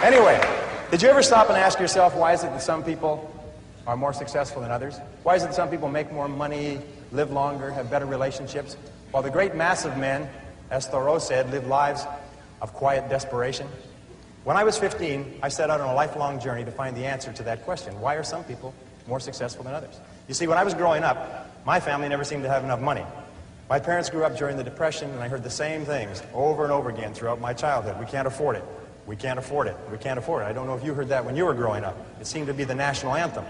Anyway, did you ever stop and ask yourself, why is it that some people are more successful than others? Why is it that some people make more money, live longer, have better relationships, while the great mass of men, as Thoreau said, live lives of quiet desperation? When I was 15, I set out on a lifelong journey to find the answer to that question. Why are some people more successful than others? You see, when I was growing up, my family never seemed to have enough money. My parents grew up during the Depression, and I heard the same things over and over again throughout my childhood. We can't afford it. We can't afford it. We can't afford it. I don't know if you heard that when you were growing up. It seemed to be the national anthem.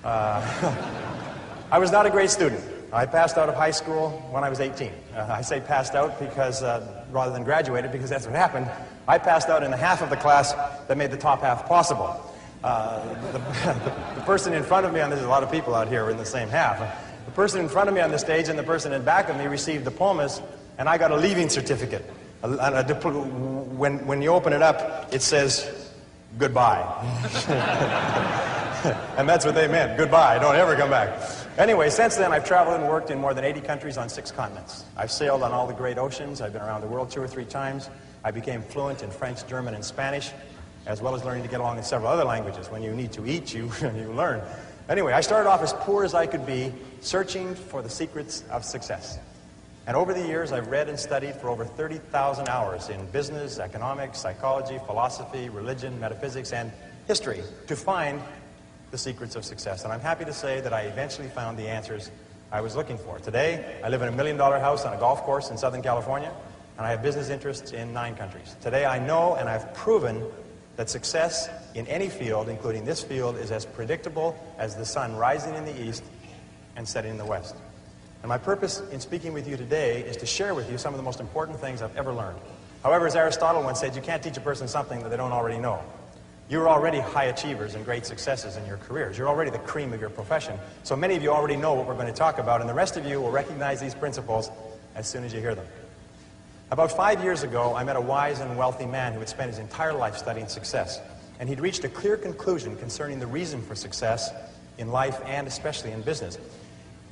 I was not a great student. I passed out of high school when I was 18. I say passed out because, rather than graduated, because that's what happened. I passed out in the half of the class that made the top half possible. The person in front of me, and there's a lot of people out here in the same half, the person in front of me on the stage and the person in back of me received diplomas, and I got a leaving certificate. When you open it up, it says, goodbye. And that's what they meant, goodbye, don't ever come back. Anyway, since then I've traveled and worked in more than 80 countries on 6 continents. I've sailed on all the great oceans. I've been around the world 2 or 3 times. I became fluent in French, German, and Spanish, as well as learning to get along in several other languages. When you need to eat, you learn. Anyway, I started off as poor as I could be, searching for the secrets of success. And over the years, I've read and studied for over 30,000 hours in business, economics, psychology, philosophy, religion, metaphysics, and history to find the secrets of success. And I'm happy to say that I eventually found the answers I was looking for. Today, I live in a $1 million house on a golf course in Southern California, and I have business interests in 9 countries. Today, I know and I've proven that success in any field, including this field, is as predictable as the sun rising in the east and setting in the west. And my purpose in speaking with you today is to share with you some of the most important things I've ever learned. However, as Aristotle once said, you can't teach a person something that they don't already know. You're already high achievers and great successes in your careers. You're already the cream of your profession. So many of you already know what we're going to talk about, and the rest of you will recognize these principles as soon as you hear them. About 5 years ago, I met a wise and wealthy man who had spent his entire life studying success. And he'd reached a clear conclusion concerning the reason for success in life and especially in business.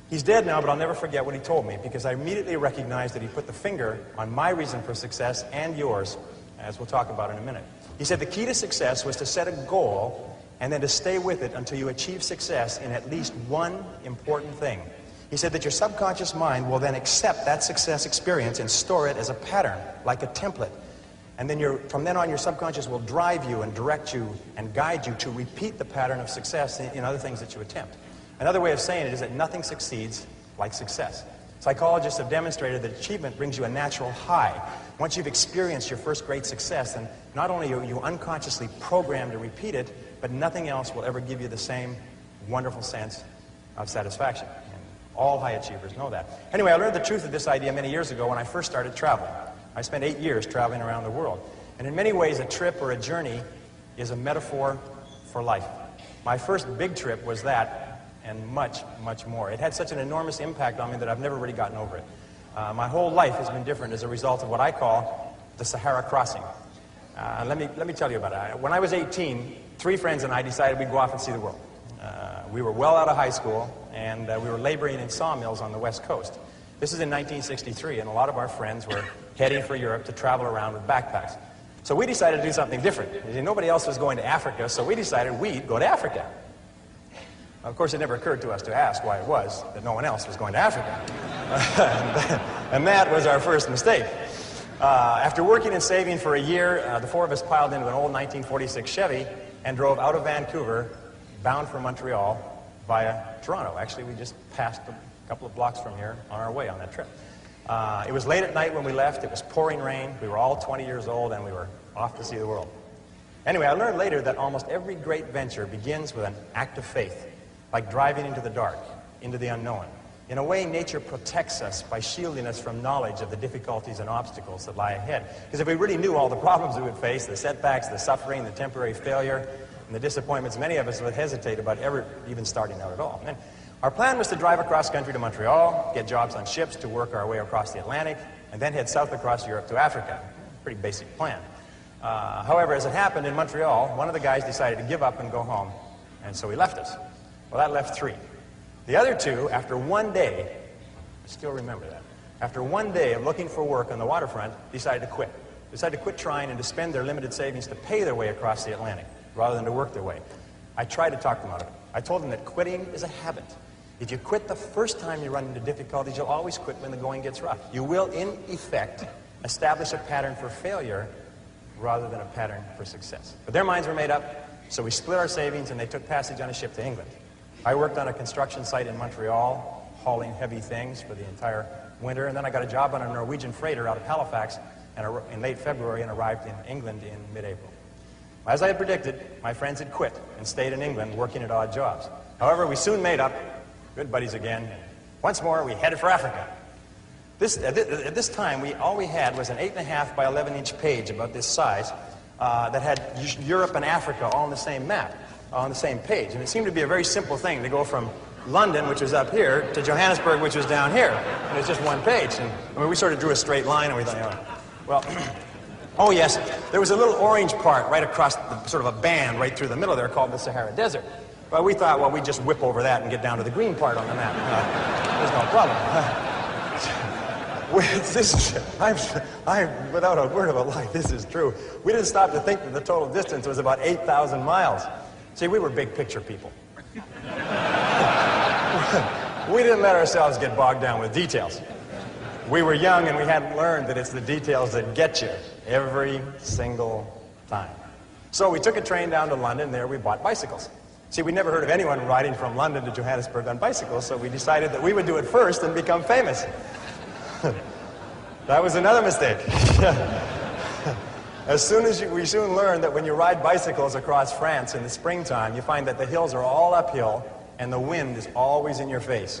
He's dead now, but I'll never forget what he told me, because I immediately recognized that he put the finger on my reason for success and yours, as we'll talk about in a minute. He said the key to success was to set a goal and then to stay with it until you achieve success in at least one important thing. He said that your subconscious mind will then accept that success experience and store it as a pattern, like a template. And then from then on, your subconscious will drive you and direct you and guide you to repeat the pattern of success in other things that you attempt. Another way of saying it is that nothing succeeds like success. Psychologists have demonstrated that achievement brings you a natural high. Once you've experienced your first great success, then not only are you unconsciously programmed to repeat it, but nothing else will ever give you the same wonderful sense of satisfaction. And all high achievers know that. Anyway, I learned the truth of this idea many years ago when I first started traveling. I spent 8 years traveling around the world. And in many ways, a trip or a journey is a metaphor for life. My first big trip was that, and much, much more. It had such an enormous impact on me that I've never really gotten over it. My whole life has been different as a result of what I call the Sahara crossing. Let me tell you about it. When I was 18, 3 friends and I decided we'd go off and see the world. We were well out of high school, and we were laboring in sawmills on the West Coast. This is in 1963, and a lot of our friends were heading for Europe to travel around with backpacks. So we decided to do something different. Nobody else was going to Africa, so we decided we'd go to Africa. Of course, it never occurred to us to ask why it was that no one else was going to Africa. And that was our first mistake. After working and saving for a year, the 4 of us piled into an old 1946 Chevy and drove out of Vancouver, bound for Montreal via Toronto. Actually, we just passed a couple of blocks from here on our way on that trip. It was late at night when we left. It was pouring rain. We were all 20 years old, and we were off to see the world. Anyway, I learned later that almost every great venture begins with an act of faith, like driving into the dark, into the unknown. In a way, nature protects us by shielding us from knowledge of the difficulties and obstacles that lie ahead. Because if we really knew all the problems we would face, the setbacks, the suffering, the temporary failure, and the disappointments, many of us would hesitate about ever even starting out at all. And our plan was to drive across country to Montreal, get jobs on ships to work our way across the Atlantic, and then head south across Europe to Africa. Pretty basic plan. However, as it happened in Montreal, one of the guys decided to give up and go home, and so he left us. Well, that left 3. The other 2, after 1 day, I still remember that, after 1 day of looking for work on the waterfront, decided to quit. decided to quit trying and to spend their limited savings to pay their way across the Atlantic rather than to work their way. I tried to talk them out of it. I told them that quitting is a habit. If you quit the first time you run into difficulties, you'll always quit when the going gets rough. You will, in effect, establish a pattern for failure rather than a pattern for success. But their minds were made up, so we split our savings and they took passage on a ship to England. I worked on a construction site in Montreal, hauling heavy things for the entire winter, and then I got a job on a Norwegian freighter out of Halifax in late February and arrived in England in mid-April. As I had predicted, my friends had quit and stayed in England working at odd jobs. However, we soon made up, good buddies again, and once more we headed for Africa. At this time, all we had was an 8.5 by 11-inch page about this size that had Europe and Africa all on the same map, on the same page. And it seemed to be a very simple thing to go from London, which was up here, to Johannesburg, which was down here. And it's just one page. And I mean, we sort of drew a straight line, and we thought, well, oh yes, there was a little orange part right across sort of a band right through the middle there called the Sahara Desert. But we thought, well, we'd just whip over that and get down to the green part on the map. There's no problem. Without a word of a lie, this is true. We didn't stop to think that the total distance was about 8,000 miles. See, we were big picture people. We didn't let ourselves get bogged down with details. We were young and we hadn't learned that it's the details that get you every single time. So we took a train down to London. There we bought bicycles. See, we'd never heard of anyone riding from London to Johannesburg on bicycles, so we decided that we would do it first and become famous. That was another mistake. We soon learned that when you ride bicycles across France in the springtime, you find that the hills are all uphill and the wind is always in your face.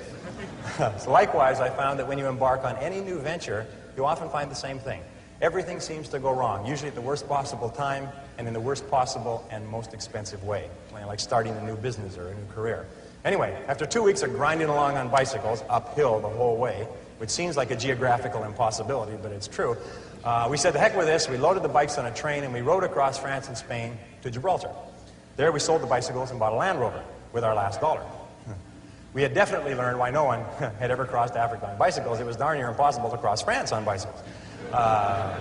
So likewise, I found that when you embark on any new venture, you often find the same thing. Everything seems to go wrong, usually at the worst possible time and in the worst possible and most expensive way, like starting a new business or a new career. Anyway, after 2 weeks of grinding along on bicycles, uphill the whole way, which seems like a geographical impossibility, but it's true, we said, the heck with this. We loaded the bikes on a train and we rode across France and Spain to Gibraltar. There we sold the bicycles and bought a Land Rover with our last dollar. We had definitely learned why no one had ever crossed Africa on bicycles. It was darn near impossible to cross France on bicycles.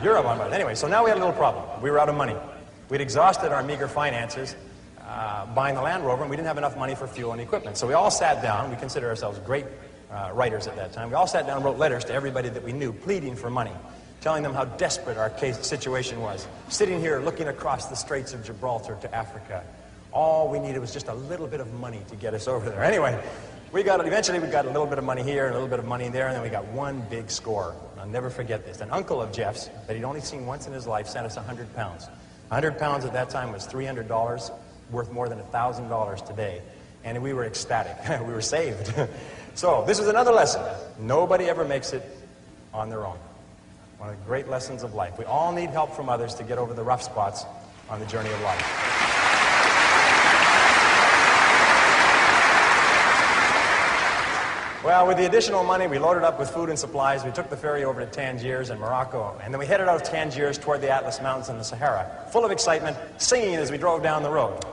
Europe on bicycles. Anyway, so now we had a little problem. We were out of money. We'd exhausted our meager finances buying the Land Rover, and we didn't have enough money for fuel and equipment. So we all sat down. We considered ourselves great writers at that time. We all sat down and wrote letters to everybody that we knew, pleading for money, telling them how desperate our situation was. Sitting here looking across the Straits of Gibraltar to Africa. All we needed was just a little bit of money to get us over there. Anyway, eventually we got a little bit of money here and a little bit of money there, and then we got one big score. I'll never forget this. An uncle of Jeff's that he'd only seen once in his life sent us 100 pounds. 100 pounds at that time was $300, worth more than $1,000 today. And we were ecstatic. We were saved. So this was another lesson. Nobody ever makes it on their own. One of the great lessons of life. We all need help from others to get over the rough spots on the journey of life. Well, with the additional money, we loaded up with food and supplies. We took the ferry over to Tangiers and Morocco, and then we headed out of Tangiers toward the Atlas Mountains and the Sahara, full of excitement, singing as we drove down the road.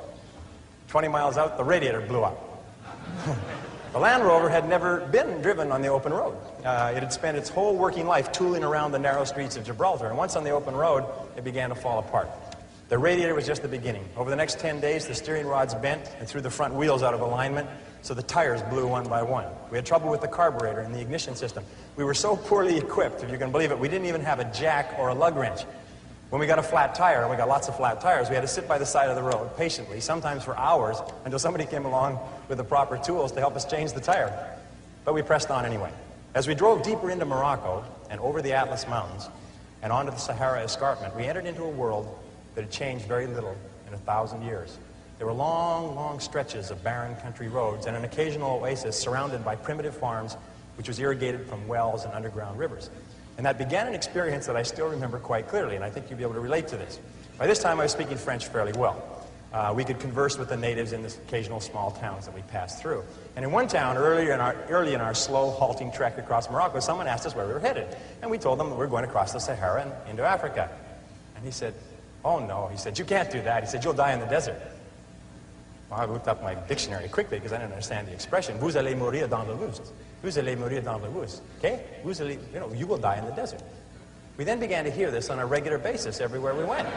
20 miles out, the radiator blew up. The Land Rover had never been driven on the open road. It had spent its whole working life tooling around the narrow streets of Gibraltar, and once on the open road, it began to fall apart. The radiator was just the beginning. Over the next 10 days, the steering rods bent and threw the front wheels out of alignment, so the tires blew one by one. We had trouble with the carburetor and the ignition system. We were so poorly equipped, if you can believe it, we didn't even have a jack or a lug wrench. When we got a flat tire, and we got lots of flat tires, we had to sit by the side of the road patiently, sometimes for hours, until somebody came along with the proper tools to help us change the tire. But we pressed on anyway. As we drove deeper into Morocco and over the Atlas Mountains and onto the Sahara Escarpment, we entered into a world that had changed very little in 1,000 years. There were long, long stretches of barren country roads and an occasional oasis surrounded by primitive farms, which was irrigated from wells and underground rivers. And that began an experience that I still remember quite clearly, and I think you'll be able to relate to this. By this time, I was speaking French fairly well. We could converse with the natives in the occasional small towns that we passed through. And in one town, early in our slow, halting trek across Morocco, someone asked us where we were headed. And we told them that we were going across the Sahara and into Africa. And he said, "Oh, no." He said, "You can't do that." He said, "You'll die in the desert." Well, I looked up my dictionary quickly because I didn't understand the expression. Vous allez mourir dans le bus. Vous allez mourir dans le bus. Okay? You will die in the desert. We then began to hear this on a regular basis everywhere we went.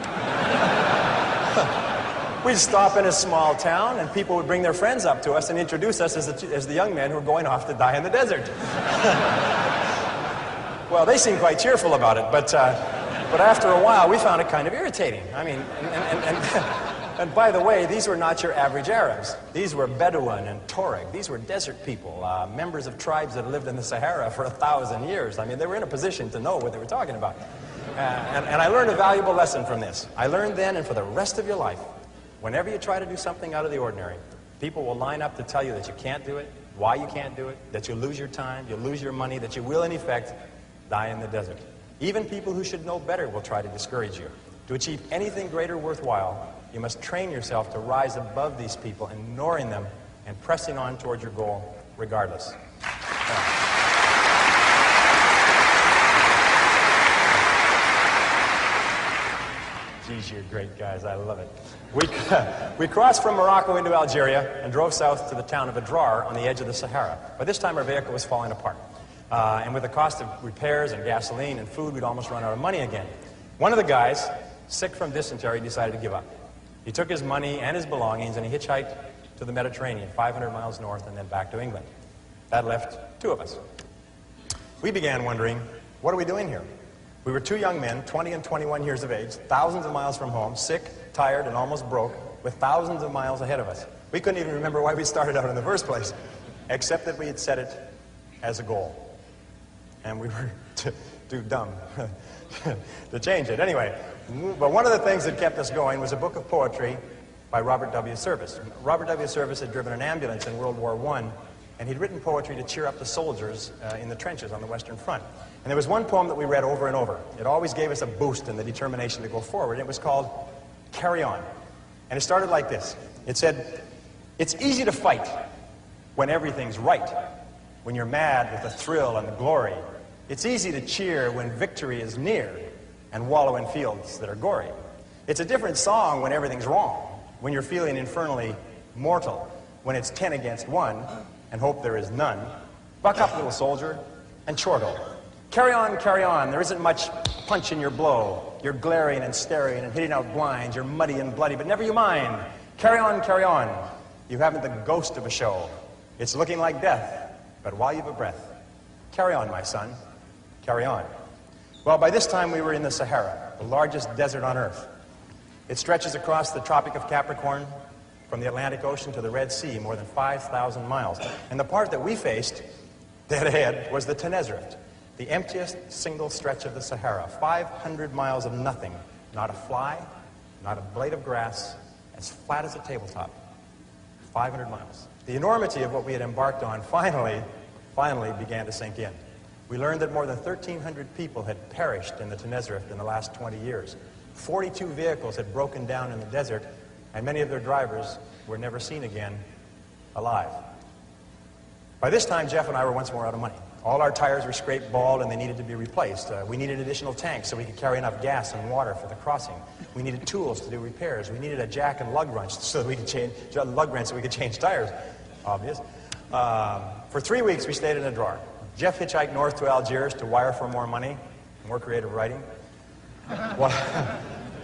We'd stop in a small town, and people would bring their friends up to us and introduce us as the young men who were going off to die in the desert. Well, they seemed quite cheerful about it, but after a while, we found it kind of irritating. I mean, and by the way, these were not your average Arabs. These were Bedouin and Tuareg. These were desert people, members of tribes that lived in the Sahara for 1,000 years. I mean, they were in a position to know what they were talking about. And I learned a valuable lesson from this. I learned then, and for the rest of your life, whenever you try to do something out of the ordinary, people will line up to tell you that you can't do it, why you can't do it, that you'll lose your time, you'll lose your money, that you will, in effect, die in the desert. Even people who should know better will try to discourage you. To achieve anything greater worthwhile, you must train yourself to rise above these people, ignoring them and pressing on towards your goal regardless. Geez, you're great guys. I love it. We crossed from Morocco into Algeria and drove south to the town of Adrar on the edge of the Sahara. By this time, our vehicle was falling apart. And with the cost of repairs and gasoline and food, we'd almost run out of money again. One of the guys, sick from dysentery, decided to give up. He took his money and his belongings and he hitchhiked to the Mediterranean, 500 miles north and then back to England. That left two of us. We began wondering, what are we doing here? We were two young men, 20 and 21 years of age, thousands of miles from home, sick, tired, and almost broke, with thousands of miles ahead of us. We couldn't even remember why we started out in the first place, except that we had set it as a goal. And we were too dumb to change it. Anyway, but one of the things that kept us going was a book of poetry by Robert W. Service. Robert W. Service had driven an ambulance in World War I, and he'd written poetry to cheer up the soldiers in the trenches on the Western Front. And there was one poem that we read over and over. It always gave us a boost in the determination to go forward. It was called Carry On. And it started like this. It said, "It's easy to fight when everything's right, when you're mad with the thrill and the glory. It's easy to cheer when victory is near and wallow in fields that are gory. It's a different song when everything's wrong, when you're feeling infernally mortal, when it's 10 against 1 and hope there is none. Buck up, little soldier, and chortle. Carry on, there isn't much punch in your blow. You're glaring and staring and hitting out blinds. You're muddy and bloody, but never you mind. Carry on. You haven't the ghost of a show. It's looking like death, but while you've a breath, carry on, my son, carry on." Well, by this time we were in the Sahara, the largest desert on Earth. It stretches across the Tropic of Capricorn from the Atlantic Ocean to the Red Sea, more than 5,000 miles. And the part that we faced, dead ahead, was the Tenerife, the emptiest single stretch of the Sahara. 500 miles of nothing, not a fly, not a blade of grass, as flat as a tabletop. 500 miles. The enormity of what we had embarked on finally began to sink in. We learned that more than 1,300 people had perished in the Tenerife in the last 20 years. 42 vehicles had broken down in the desert, and many of their drivers were never seen again alive. By this time, Jeff and I were once more out of money. All our tires were scraped bald and they needed to be replaced. We needed additional tanks so we could carry enough gas and water for the crossing. We needed tools to do repairs. We needed a jack and lug wrench so that we could change tires. Obvious. For 3 weeks we stayed in Adrar. Jeff hitchhiked north to Algiers to wire for more money, more creative writing,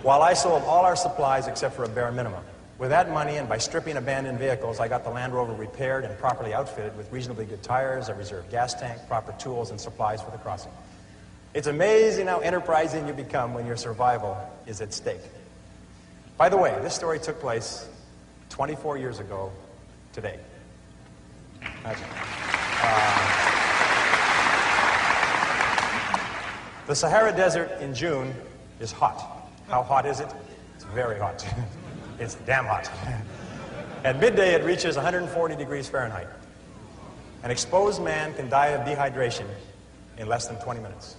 while I sold all our supplies except for a bare minimum. With that money and by stripping abandoned vehicles, I got the Land Rover repaired and properly outfitted with reasonably good tires, a reserve gas tank, proper tools, and supplies for the crossing. It's amazing how enterprising you become when your survival is at stake. By the way, this story took place 24 years ago today. Imagine. The Sahara Desert in June is hot. How hot is it? It's very hot. It's damn hot. At midday, it reaches 140 degrees Fahrenheit. An exposed man can die of dehydration in less than 20 minutes.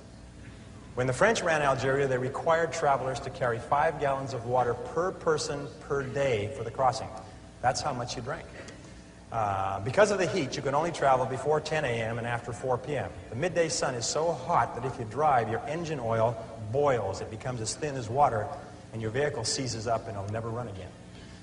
When the French ran Algeria, they required travelers to carry 5 gallons of water per person per day for the crossing. That's how much you drank. Because of the heat, you can only travel before 10 a.m. and after 4 p.m. The midday sun is so hot that if you drive, your engine oil boils. It becomes as thin as water, and your vehicle seizes up and it'll never run again.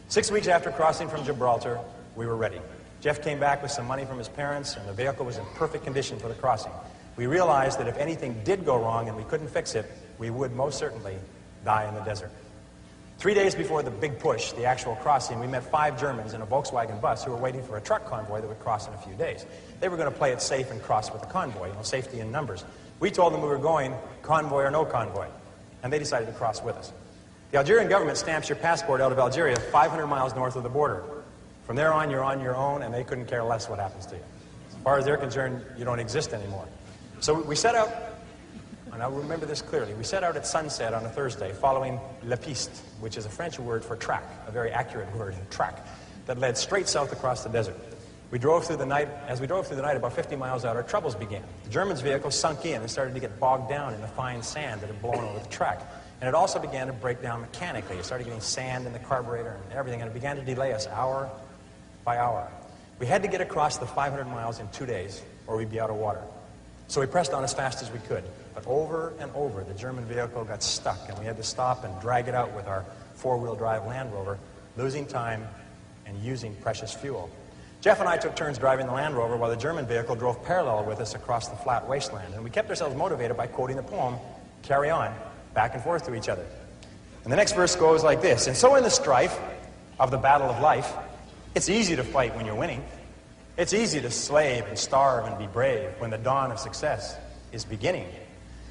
6 weeks after crossing from Gibraltar, we were ready. Jeff came back with some money from his parents, and the vehicle was in perfect condition for the crossing. we realized that if anything did go wrong and we couldn't fix it, we would most certainly die in the desert. 3 days before the big push, the actual crossing, we met 5 Germans in a Volkswagen bus who were waiting for a truck convoy that would cross in a few days. They were going to play it safe and cross with the convoy, safety in numbers. We told them we were going convoy or no convoy, and they decided to cross with us. The Algerian government stamps your passport out of Algeria 500 miles north of the border. From there on your own, and they couldn't care less what happens to you. As far as they're concerned, you don't exist anymore. So we set out, and I'll remember this clearly, we set out at sunset on a Thursday, following La Piste, which is a French word for track, a very accurate word, track, that led straight south across the desert. We drove through the night. As we drove through the night, about 50 miles out, our troubles began. The Germans' vehicle sunk in and started to get bogged down in the fine sand that had blown over the track. And it also began to break down mechanically. It started getting sand in the carburetor and everything, and it began to delay us hour by hour. We had to get across the 500 miles in 2 days, or we'd be out of water. So we pressed on as fast as we could. But over and over, the German vehicle got stuck, and we had to stop and drag it out with our four-wheel drive Land Rover, losing time and using precious fuel. Jeff and I took turns driving the Land Rover while the German vehicle drove parallel with us across the flat wasteland. And we kept ourselves motivated by quoting the poem, "Carry On," back and forth to each other. And the next verse goes like this: "And so in the strife of the battle of life, it's easy to fight when you're winning. It's easy to slave and starve and be brave when the dawn of success is beginning.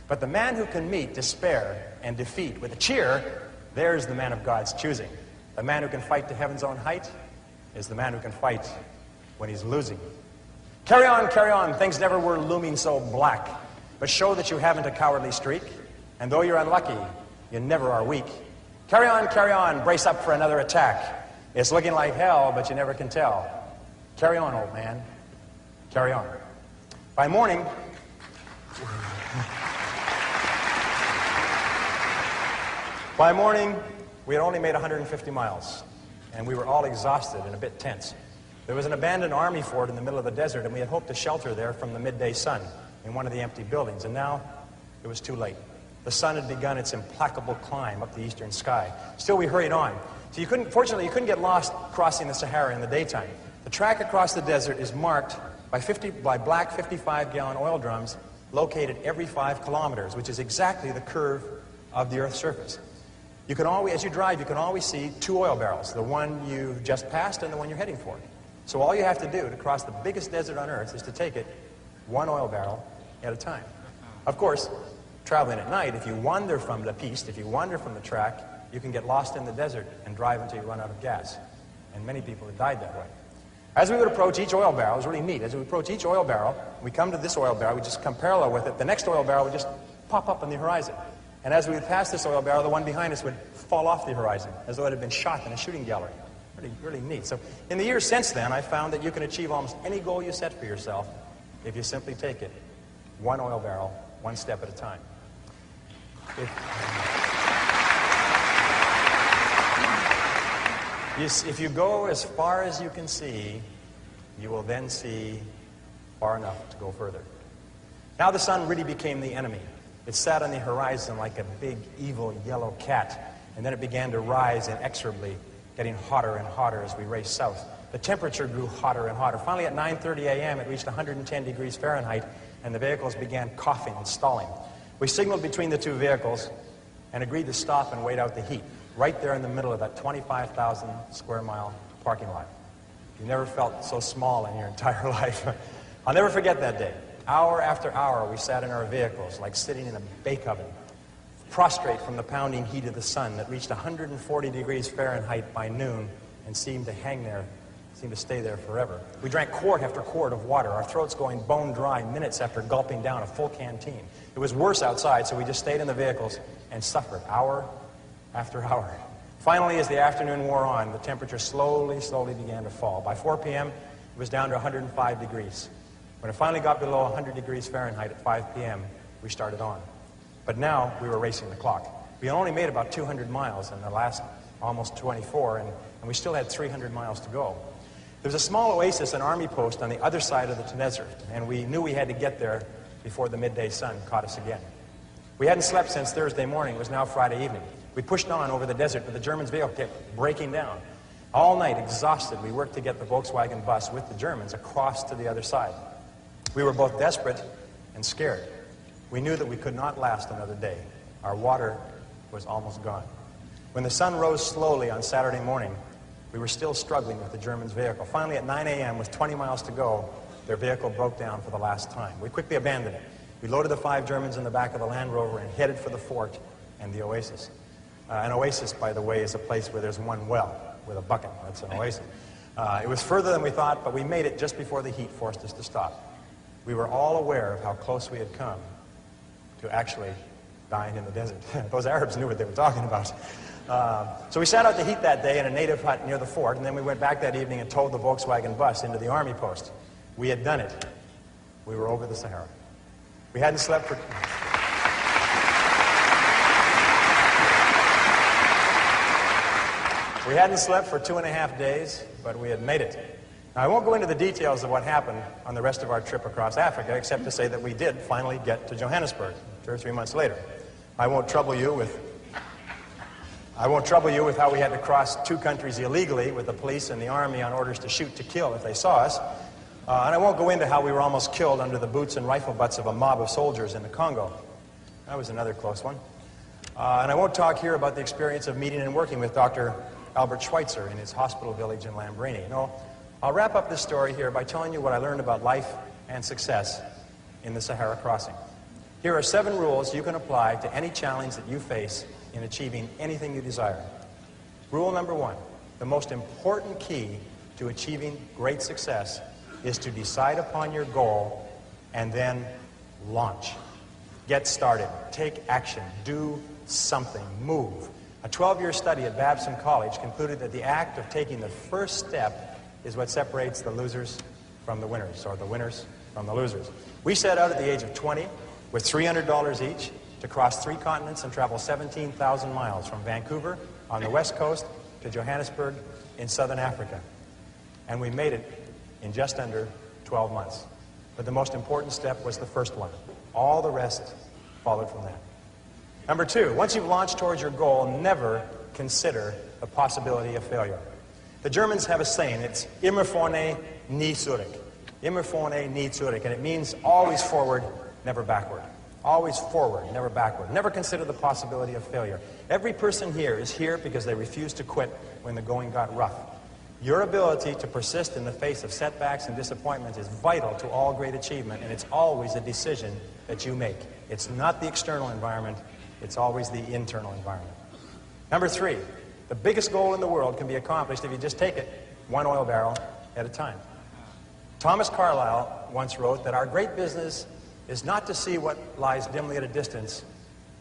But the man who can meet despair and defeat with a cheer, there's the man of God's choosing. The man who can fight to heaven's own height is the man who can fight when he's losing. Carry on, things never were looming so black, but show that you haven't a cowardly streak, and though you're unlucky, you never are weak. Carry on, brace up for another attack. It's looking like hell, but you never can tell. Carry on, old man, carry on." By morning, we had only made 150 miles, and we were all exhausted and a bit tense. There was an abandoned army fort in the middle of the desert, and we had hoped to shelter there from the midday sun in one of the empty buildings, and now it was too late. The sun had begun its implacable climb up the eastern sky. Still, we hurried on. So fortunately, you couldn't get lost crossing the Sahara in the daytime. The track across the desert is marked by black 55-gallon oil drums located every 5 kilometers, which is exactly the curve of the Earth's surface. You can always, as you drive, you can always see 2 oil barrels, the one you just passed and the one you're heading for. So all you have to do to cross the biggest desert on Earth is to take it 1 oil barrel at a time. Of course, traveling at night, if you wander from La Piste, if you wander from the track, you can get lost in the desert and drive until you run out of gas. And many people have died that way. As we would approach each oil barrel, it was really neat. As we approach each oil barrel, we come to this oil barrel, we just come parallel with it. The next oil barrel would just pop up on the horizon. And as we would pass this oil barrel, the one behind us would fall off the horizon, as though it had been shot in a shooting gallery. Really neat. So in the years since then, I found that you can achieve almost any goal you set for yourself if you simply take it 1 oil barrel, 1 step at a time. If you go as far as you can see, you will then see far enough to go further. Now the sun really became the enemy. It sat on the horizon like a big, evil, yellow cat, and then it began to rise inexorably, getting hotter and hotter as we raced south. The temperature grew hotter and hotter. Finally, at 9:30 a.m., it reached 110 degrees Fahrenheit, and the vehicles began coughing and stalling. We signaled between the 2 vehicles and agreed to stop and wait out the heat, right there in the middle of that 25,000 square mile parking lot. You never felt so small in your entire life. I'll never forget that day. Hour after hour, we sat in our vehicles like sitting in a bake oven, prostrate from the pounding heat of the sun that reached 140 degrees Fahrenheit by noon and seemed to stay there forever. We drank quart after quart of water, our throats going bone dry minutes after gulping down a full canteen. It was worse outside, so we just stayed in the vehicles and suffered hour after hour. Finally, as the afternoon wore on, the temperature slowly began to fall. By 4 p.m., it was down to 105 degrees. When it finally got below 100 degrees Fahrenheit at 5 p.m., we started on. But now we were racing the clock. We only made about 200 miles in the last almost 24, and we still had 300 miles to go. There was a small oasis, an army post on the other side of the desert, and we knew we had to get there before the midday sun caught us again. We hadn't slept since Thursday morning. It was now Friday evening. We pushed on over the desert, but the Germans' vehicle kept breaking down. All night, exhausted, we worked to get the Volkswagen bus with the Germans across to the other side. We were both desperate and scared. We knew that we could not last another day. Our water was almost gone. When the sun rose slowly on Saturday morning, we were still struggling with the Germans' vehicle. Finally, at 9 a.m., with 20 miles to go, their vehicle broke down for the last time. We quickly abandoned it. We loaded the 5 Germans in the back of the Land Rover and headed for the fort and the oasis. An oasis, by the way, is a place where there's one well with a bucket. That's an oasis. It was further than we thought, but we made it just before the heat forced us to stop. We were all aware of how close we had come to actually dying in the desert. Those Arabs knew what they were talking about. So we sat out the heat that day in a native hut near the fort, and then we went back that evening and towed the Volkswagen bus into the army post. We had done it. We were over the Sahara. We hadn't slept for... We hadn't slept for 2.5 days, but we had made it. Now, I won't go into the details of what happened on the rest of our trip across Africa, except to say that we did finally get to Johannesburg 2 or 3 months later. I won't trouble you with how we had to cross 2 countries illegally with the police and the army on orders to shoot to kill if they saw us. And I won't go into how we were almost killed under the boots and rifle butts of a mob of soldiers in the Congo. That was another close one. And I won't talk here about the experience of meeting and working with Dr. Albert Schweitzer in his hospital village in Lambrini. No, I'll wrap up this story here by telling you what I learned about life and success in the Sahara crossing. Here are 7 rules you can apply to any challenge that you face in achieving anything you desire. Rule number 1, the most important key to achieving great success is to decide upon your goal and then launch. Get started, take action, do something, move. A 12-year study at Babson College concluded that the act of taking the first step is what separates the losers from the winners, or the winners from the losers. We set out at the age of 20 with $300 each to cross 3 continents and travel 17,000 miles from Vancouver on the west coast to Johannesburg in southern Africa. And we made it in just under 12 months. But the most important step was the first one. All the rest followed from that. Number 2, once you've launched towards your goal, never consider the possibility of failure. The Germans have a saying, it's immer vorne, nie zurück. Immer vorne, nie zurück. And it means always forward, never backward. Always forward, never backward. Never consider the possibility of failure. Every person here is here because they refused to quit when the going got rough. Your ability to persist in the face of setbacks and disappointments is vital to all great achievement, and it's always a decision that you make. It's not the external environment, it's always the internal environment. Number 3, the biggest goal in the world can be accomplished if you just take it 1 oil barrel at a time. Thomas Carlyle once wrote that our great business is not to see what lies dimly at a distance,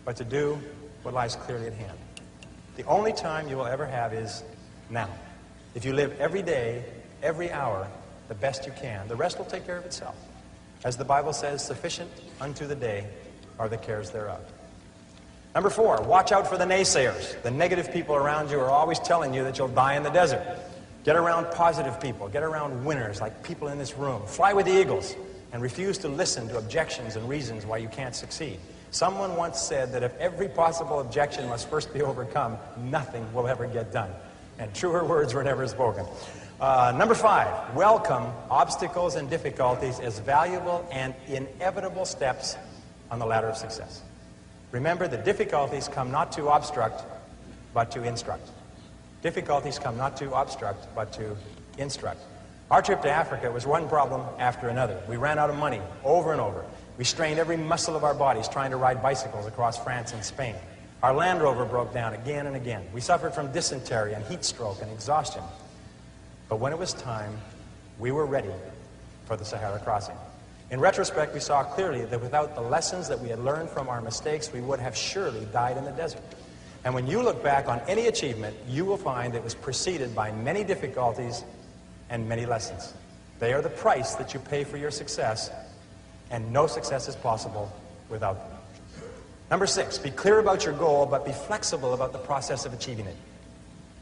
but to do what lies clearly at hand. The only time you will ever have is now. If you live every day, every hour, the best you can, the rest will take care of itself. As the Bible says, sufficient unto the day are the cares thereof. Number 4, watch out for the naysayers. The negative people around you are always telling you that you'll die in the desert. Get around positive people. Get around winners like people in this room. Fly with the eagles and refuse to listen to objections and reasons why you can't succeed. Someone once said that if every possible objection must first be overcome, nothing will ever get done. And truer words were never spoken. Number 5, welcome obstacles and difficulties as valuable and inevitable steps on the ladder of success. Remember, the difficulties come not to obstruct, but to instruct. Difficulties come not to obstruct, but to instruct. Our trip to Africa was one problem after another. We ran out of money over and over. We strained every muscle of our bodies trying to ride bicycles across France and Spain. Our Land Rover broke down again and again. We suffered from dysentery and heat stroke and exhaustion. But when it was time, we were ready for the Sahara crossing. In retrospect, we saw clearly that without the lessons that we had learned from our mistakes, we would have surely died in the desert. And when you look back on any achievement, you will find it was preceded by many difficulties and many lessons. They are the price that you pay for your success, and no success is possible without them. Number 6, be clear about your goal, but be flexible about the process of achieving it.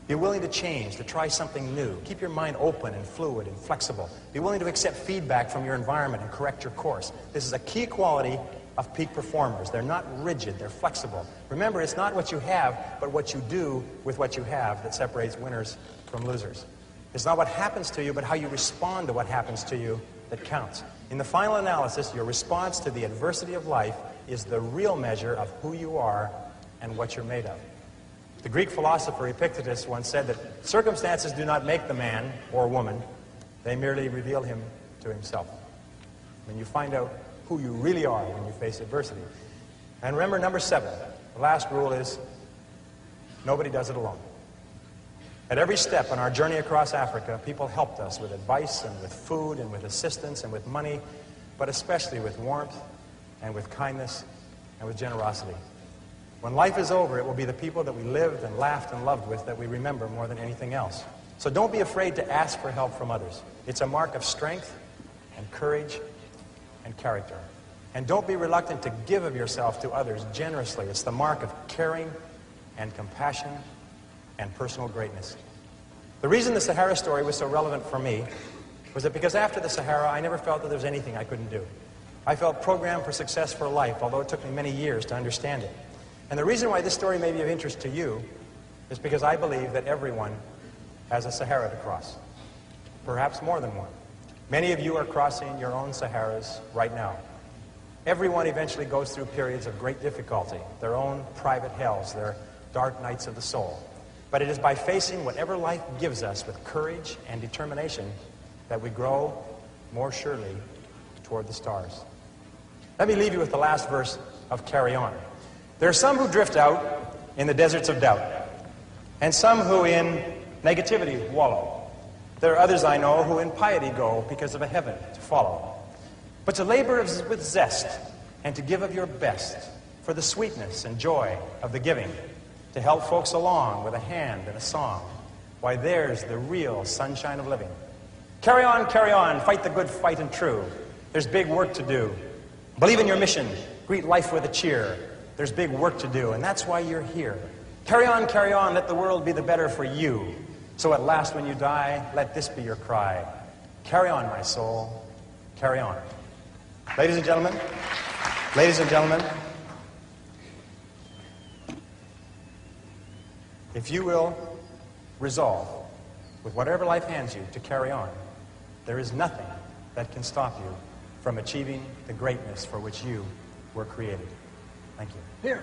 Be willing to change, to try something new. Keep your mind open and fluid and flexible. Be willing to accept feedback from your environment and correct your course. This is a key quality of peak performers. They're not rigid, they're flexible. Remember, it's not what you have, but what you do with what you have that separates winners from losers. It's not what happens to you, but how you respond to what happens to you that counts. In the final analysis, your response to the adversity of life is the real measure of who you are and what you're made of. The Greek philosopher Epictetus once said that circumstances do not make the man or woman, they merely reveal him to himself. When you find out who you really are when you face adversity. And remember, number 7, the last rule is, nobody does it alone. At every step on our journey across Africa, people helped us with advice and with food and with assistance and with money, but especially with warmth and with kindness and with generosity. When life is over, it will be the people that we lived and laughed and loved with that we remember more than anything else. So don't be afraid to ask for help from others. It's a mark of strength and courage and character. And don't be reluctant to give of yourself to others generously. It's the mark of caring and compassion and personal greatness. The reason the Sahara story was so relevant for me was that because after the Sahara, I never felt that there was anything I couldn't do. I felt programmed for success for life, although it took me many years to understand it. And the reason why this story may be of interest to you is because I believe that everyone has a Sahara to cross, perhaps more than one. Many of you are crossing your own Saharas right now. Everyone eventually goes through periods of great difficulty, their own private hells, their dark nights of the soul. But it is by facing whatever life gives us with courage and determination that we grow more surely toward the stars. Let me leave you with the last verse of Carry On. There are some who drift out in the deserts of doubt, and some who in negativity wallow. There are others I know who in piety go because of a heaven to follow. But to labor with zest and to give of your best for the sweetness and joy of the giving, to help folks along with a hand and a song, why, there's the real sunshine of living. Carry on, fight the good fight and true. There's big work to do. Believe in your mission, greet life with a cheer. There's big work to do, and that's why you're here. Carry on, let the world be the better for you. So at last when you die, let this be your cry. Carry on, my soul, carry on. Ladies and gentlemen, if you will resolve, with whatever life hands you, to carry on, there is nothing that can stop you from achieving the greatness for which you were created. Thank you. Here.